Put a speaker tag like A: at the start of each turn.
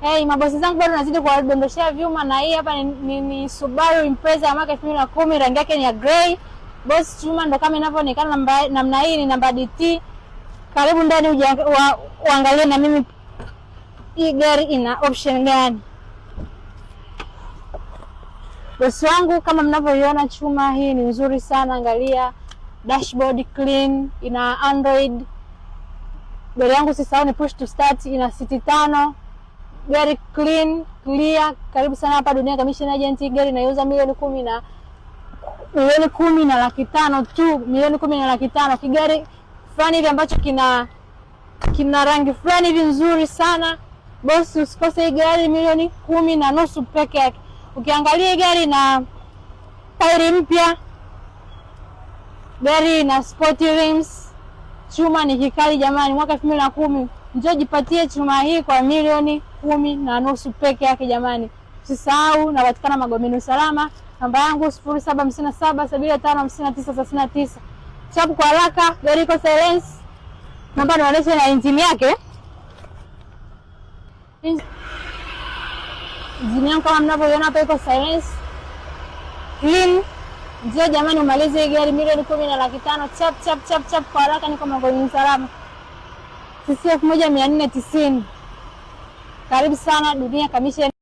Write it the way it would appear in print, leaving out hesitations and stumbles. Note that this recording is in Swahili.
A: Hey, mabosi zangu bado nazidi kuwadondoshea vyuma, na hii hapa ni Subaru Impreza ya mwaka 2010, rangi yake ni ya grey. Boss, chuma ndo kama inavyoonekana namna hii, ni namba DT. Karibu ndani uangalie na mimi hii gari ina option gani. Bosi wangu, kama mnavyoiona chuma hii ni nzuri sana, angalia dashboard clean, ina Android. Gari yangu sisahau ni push to start, ina siti 5. Gari clear. Karibu sana hapa Dunia Commission Agent. Gari inauza milioni 10 na laki tano tu, milioni 10 na laki tano. Kigari fulani hivi ambacho kina rangi fulani hivi nzuri sana. Boss, usikose hii gari, milioni 10.5 peke yake. Ukiangalia gari na tairi mpya, gari na sporty rims, chuma ni kikali jamani, mwaka 2010. Njoo jipatie chuma hii kwa milioni 10.5 peke yake jamani. Usisahau napatikana Magomeni Usalama. Namba yangu 0757755939. Chapu kwa haraka, gari iko silence. Namba naonesha na engine yake. Engine yangu kama mnavyoiona hapa iko silence. Clean. Njoo jamani umalize hii gari, milioni 10 na laki tano. Chap kwa haraka, niko Magomeni Usalama. CC 1490. Karibu sana Dunia Commission.